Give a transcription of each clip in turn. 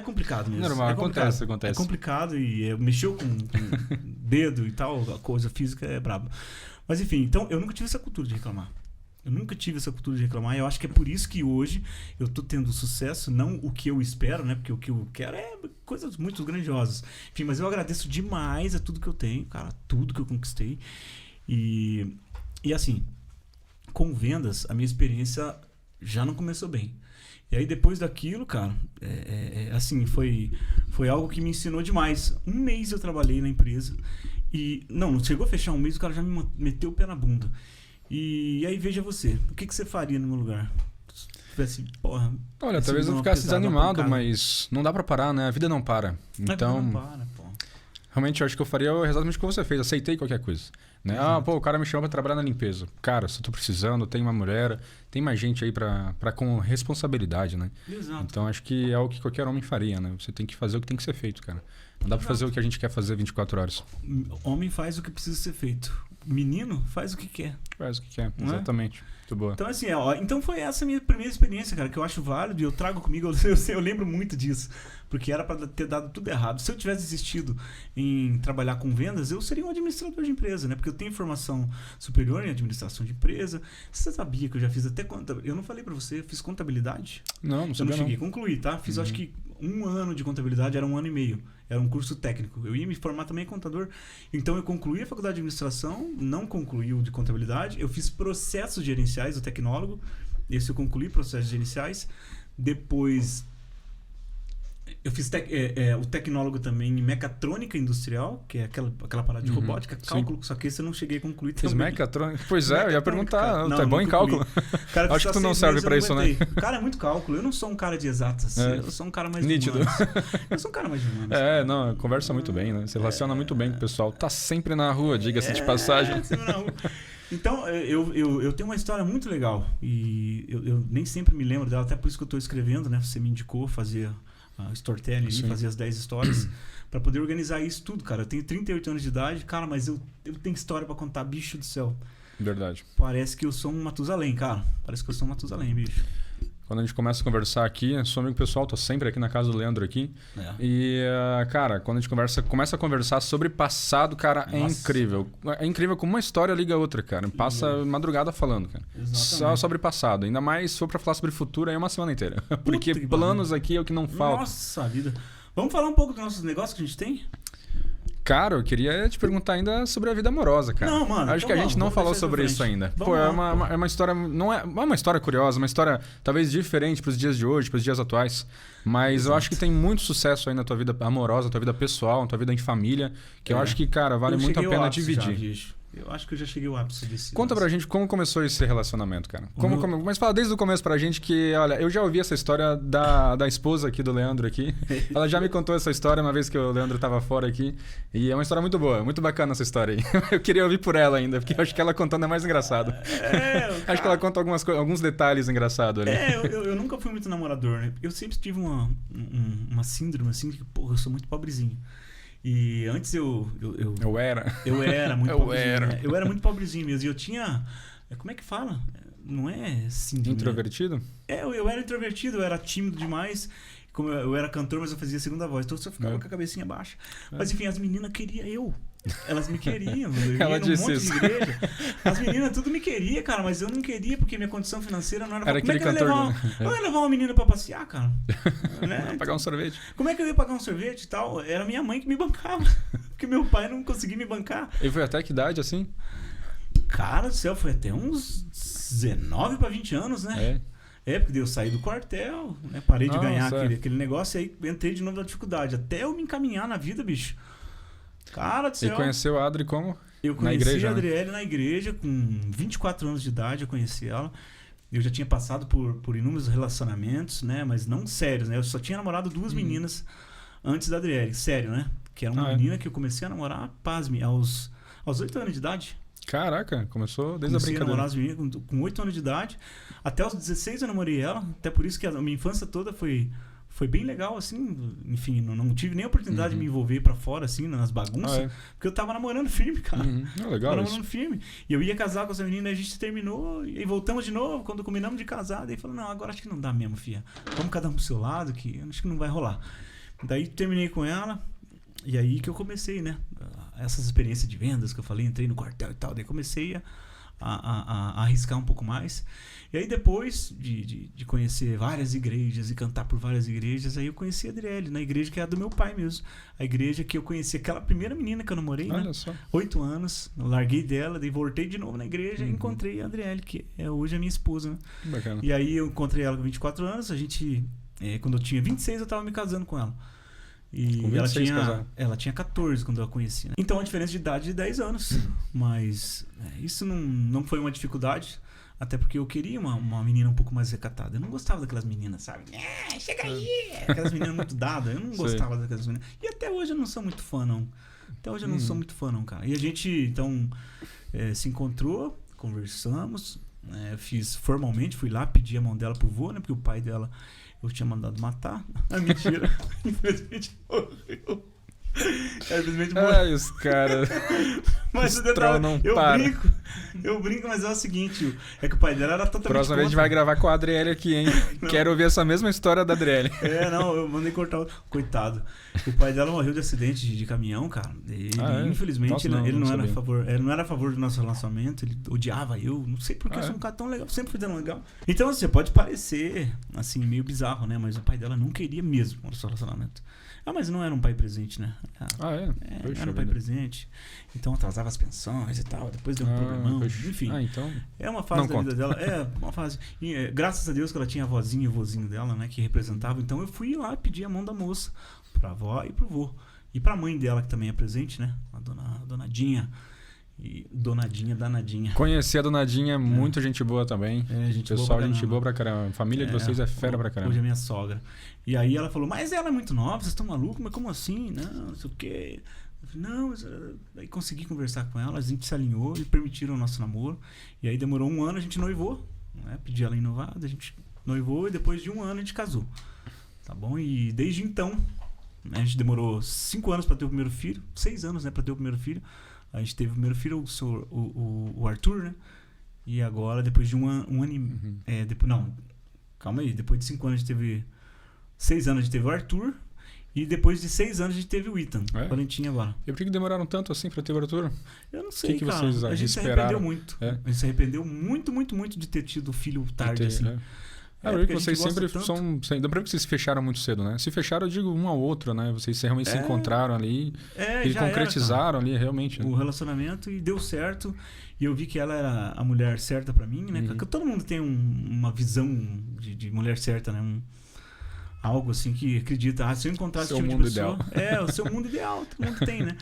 é complicado mesmo. Normal, é complicado. acontece. É complicado e mexeu com dedo e tal, a coisa física é braba. Mas enfim, então eu nunca tive essa cultura de reclamar. Eu nunca tive essa cultura de reclamar. E eu acho que é por isso que hoje eu tô tendo sucesso, não o que eu espero, né? Porque o que eu quero é coisas muito grandiosas. Enfim, mas eu agradeço demais a tudo que eu tenho, cara, tudo que eu conquistei. E assim, com vendas, a minha experiência já não começou bem. E aí depois daquilo, cara, assim, foi algo que me ensinou demais. Um mês eu trabalhei na empresa e não chegou a fechar um mês, o cara já me meteu o pé na bunda. E aí veja você, o que você faria no meu lugar? Se tivesse, porra... Olha, talvez eu ficasse desanimado, mas não dá pra parar, né? A vida não para. Então, a vida não para, pô. Realmente eu acho que eu faria exatamente o que você fez. Aceitei qualquer coisa. Né? O cara me chamou pra trabalhar na limpeza. Cara, se eu tô precisando, tem uma mulher, tem mais gente aí pra com responsabilidade, né? Exato. Então acho que é o que qualquer homem faria, né? Você tem que fazer o que tem que ser feito, cara. Não dá pra fazer o que a gente quer fazer 24 horas. Homem faz o que precisa ser feito. Menino faz o que quer. Faz o que quer, Não exatamente. Muito boa. Então, assim, então foi essa a minha primeira experiência, cara, que eu acho válido e eu trago comigo, eu lembro muito disso, porque era pra ter dado tudo errado. Se eu tivesse desistido em trabalhar com vendas, eu seria um administrador de empresa, né? Porque eu tenho formação superior em administração de empresa. Você sabia que eu já fiz até contabilidade? Eu não falei pra você, eu fiz contabilidade. Não sabia. Eu não cheguei a concluir, tá? Fiz acho que 1 ano de contabilidade, era 1 ano e meio. Era um curso técnico. Eu ia me formar também contador. Então eu concluí a faculdade de administração, não concluí o de contabilidade. Eu fiz processos gerenciais, o tecnólogo. Esse eu concluí, processos gerenciais. Depois eu fiz o tecnólogo também em mecatrônica industrial, que é aquela parada de robótica, cálculo, só que esse eu não cheguei a concluir também. Fiz mecatrônica? Pois é, eu ia perguntar. Não, Tu é bom em cálculo? Cara, acho que tu não serve pra isso, né? Cara, é muito cálculo. Eu não sou um cara de exatas. Eu sou um cara mais nítido. de humanos. Eu sou um cara mais de humanos. Não, conversa muito bem, né? Se relaciona muito bem com o pessoal. Tá sempre na rua, diga-se de passagem. Sempre na rua. Então, eu tenho uma história muito legal. E eu nem sempre me lembro dela, até por isso que eu tô escrevendo, né? Você me indicou fazer a storytelling ali, fazer as 10 histórias para poder organizar isso tudo, cara. Eu tenho 38 anos de idade, cara, mas eu tenho história para contar, bicho do céu. Verdade. Parece que eu sou um Matusalém, cara. Parece que eu sou um Matusalém, bicho. Quando a gente começa a conversar aqui, sou amigo pessoal, tô sempre aqui na casa do Leandro aqui. E, cara, quando a gente começa a conversar sobre passado, cara, é incrível. É incrível como uma história liga a outra, cara. Passa madrugada falando, cara. Exatamente. Só sobre passado. Ainda mais se for pra falar sobre futuro, aí é uma semana inteira. Porque planos aqui é o que não falta. Nossa vida. Vamos falar um pouco dos nossos negócios que a gente tem? Cara, eu queria te perguntar ainda sobre a vida amorosa, cara. Não, mano. Acho que a gente não falou sobre isso ainda. Pô, é uma história. Não é uma história curiosa, uma história talvez diferente pros dias de hoje, pros dias atuais. Mas eu acho que tem muito sucesso aí na tua vida amorosa, na tua vida pessoal, na tua vida em família. Que eu acho que, cara, vale muito a pena dividir. Eu acho que eu já cheguei ao ápice desse. Conta pra gente como começou esse relacionamento, cara. Mas fala desde o começo pra gente que, olha, eu já ouvi essa história da esposa aqui do Leandro aqui. Ela já me contou essa história uma vez que o Leandro tava fora aqui. E é uma história muito boa, muito bacana essa história aí. Eu queria ouvir por ela ainda, porque eu acho que ela contando é mais engraçado. Acho que ela conta alguns detalhes engraçados ali. Eu nunca fui muito namorador, né? Eu sempre tive uma síndrome assim, que, porra, eu sou muito pobrezinho. E antes eu era muito pobrezinho. Né? Eu era muito pobrezinho mesmo. E eu tinha... Como é que fala? Não é síndrome. Introvertido? Eu era introvertido, eu era tímido demais. Como eu era cantor, mas eu fazia segunda voz. Então eu só ficava com a cabecinha baixa. Mas enfim, as meninas queriam eu. Elas me queriam. Eu ia num monte de igreja. As meninas tudo me queriam, cara. Mas eu não queria porque minha condição financeira não era... Era aquele cantor. Eu ia levar uma menina pra passear, cara. Né? Pagar um sorvete. Como é que eu ia pagar um sorvete e tal? Era minha mãe que me bancava. Porque meu pai não conseguia me bancar. E foi até que idade, assim? Cara do céu, foi até uns 19 pra 20 anos, né? Porque eu saí do quartel, né? Parei de ganhar aquele negócio e aí entrei de novo na dificuldade. Até eu me encaminhar na vida, bicho. Cara do céu. E conheceu a Adri como? Eu conheci a Adriele na igreja, com 24 anos de idade eu conheci ela. Eu já tinha passado por inúmeros relacionamentos, né? Mas não sérios, né? Eu só tinha namorado 2 meninas antes da Adriele, sério, né? Que era uma menina que eu comecei a namorar, pasme, aos 8 anos de idade. Caraca, começou desde a brincadeira. Comecei a namorar as meninas com 8 anos de idade. Até os 16 eu namorei ela. Até por isso que a minha infância toda foi foi bem legal, assim, enfim, não tive nem a oportunidade de me envolver pra fora, assim, nas bagunças, porque eu tava namorando firme, cara. Legal tava isso. namorando firme. E eu ia casar com essa menina, a gente terminou, e aí voltamos de novo, quando combinamos de casar, daí falou, não, agora acho que não dá mesmo, filha. Vamos cada um pro seu lado, que acho que não vai rolar. Daí terminei com ela, e aí que eu comecei, né, essas experiências de vendas que eu falei, entrei no quartel e tal, daí comecei a arriscar um pouco mais. E aí depois de conhecer várias igrejas e cantar por várias igrejas, aí eu conheci a Adriele, na igreja que é a do meu pai mesmo. A igreja que eu conheci, aquela primeira menina que eu namorei, Olha né? só. 8 anos, eu larguei dela, daí voltei de novo na igreja e encontrei a Adriele, que é hoje a minha esposa, né? Bacana. E aí eu encontrei ela com 24 anos, a gente, quando eu tinha 26 eu tava me casando com ela. E Com 26 ela tinha 14 quando eu a conheci, né? Então a diferença de idade de 10 anos. Mas isso não foi uma dificuldade. Até porque eu queria uma menina um pouco mais recatada. Eu não gostava daquelas meninas, sabe? Chega aí! Aquelas meninas muito dadas. Eu não gostava daquelas meninas. E até hoje eu não sou muito fã, não. Até hoje eu não sou muito fã, não, cara. E a gente, então, se encontrou, conversamos. Fiz formalmente, fui lá, pedi a mão dela pro vô, né? Porque o pai dela eu tinha mandado matar. Mentira. Infelizmente morreu. Infelizmente morreu. Os caras. Mas o detalhe, eu brinco, mas é o seguinte, é que o pai dela era totalmente Próxima vez a gente vai gravar com a Adriele aqui, hein? Quero ouvir essa mesma história da Adriele. Não, eu mandei cortar coitado. O pai dela morreu de acidente de caminhão, cara. Infelizmente, Nossa, ele não era a favor. Ele não era a favor do nosso relacionamento, ele odiava eu. Não sei porque eu sou um cara tão legal, sempre fui tão legal. Então, você pode parecer, assim, meio bizarro, né? Mas o pai dela não queria mesmo o nosso relacionamento. Mas não era um pai presente, né? Não era um pai presente. Então atrasava as pensões e tal. Depois deu um problemão. Enfim. Então... É uma fase da vida dela. É uma fase. E, graças a Deus que ela tinha a vozinha e o vozinho dela, né? Que representavam. Então eu fui lá pedir a mão da moça. Pra avó e pro vô. E pra mãe dela, que também é presente, né? A Donadinha. E Donadinha, danadinha. Conheci a Donadinha, muito gente boa também. Gente pessoal, boa gente boa pra caramba. A família de vocês é fera pra caramba. Hoje é minha sogra. E aí ela falou, mas ela é muito nova, vocês estão malucos? Mas como assim? Não sei o quê. Eu falei, não, mas... Aí consegui conversar com ela, a gente se alinhou e permitiram o nosso namoro. E aí demorou 1 ano, a gente noivou. Né? Pedi ela inovada, a gente noivou e depois de 1 ano a gente casou. Tá bom? E desde então, né, a gente demorou 5 anos pra ter o primeiro filho. 6 anos, né, pra ter o primeiro filho. A gente teve o primeiro filho, o Arthur, né? E agora, depois de um ano e... calma aí. Depois de 5 anos, a gente teve... 6 anos, a gente teve o Arthur. E depois de 6 anos, a gente teve o Ethan. Valentim agora. E por que demoraram tanto assim pra ter o Arthur? Eu não sei, que cara. Vocês a gente esperaram? Se arrependeu muito. A gente se arrependeu muito, muito, muito de ter tido filho tarde, assim. Porque vocês sempre são... Dá pra ver que vocês se fecharam muito cedo, né? Se fecharam, eu digo um ao outro, né? Vocês realmente se encontraram ali e concretizaram ali, realmente. Né? O relacionamento e deu certo. E eu vi que ela era a mulher certa pra mim, né? Porque todo mundo tem uma visão de mulher certa, né? Algo assim que acredita. Se eu encontrar esse tipo de pessoa... o seu mundo ideal. Todo mundo tem, né?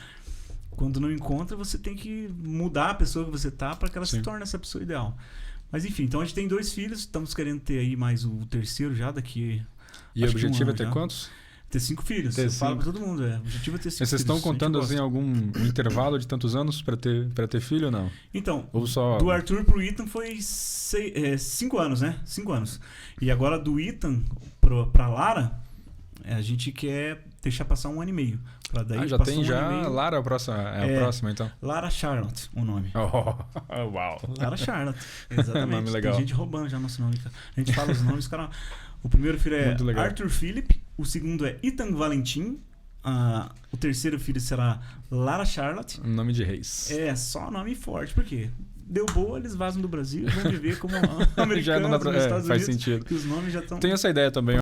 Quando não encontra, você tem que mudar a pessoa que você tá pra que ela se torne essa pessoa ideal. Mas enfim, então a gente tem 2 filhos, estamos querendo ter aí mais o terceiro já daqui. E o objetivo é ter quantos? Ter 5 filhos. Eu falo pra todo mundo, o objetivo é ter 5 filhos. Vocês estão contando assim algum intervalo de tantos anos pra ter filho ou não? Então, ou só... do Arthur pro Ethan foi 5 anos, né? 5 anos. E agora do Ethan pra Lara, a gente quer deixar passar 1 ano e meio. Pra daí já tem Lara a próxima, então. Lara Charlotte, o nome. Uau. Lara Charlotte, exatamente. Nome legal. Tem gente roubando já nosso nome. A gente fala os nomes, cara. O primeiro filho é Arthur Philip, o segundo é Ethan Valentim, o terceiro filho será Lara Charlotte. Nome de reis. Só nome forte, por quê? Deu boa, eles vazam do Brasil e vão viver como americanos já não dá nos Estados faz Unidos. sentido. Que os nomes já estão... Tem essa ideia também.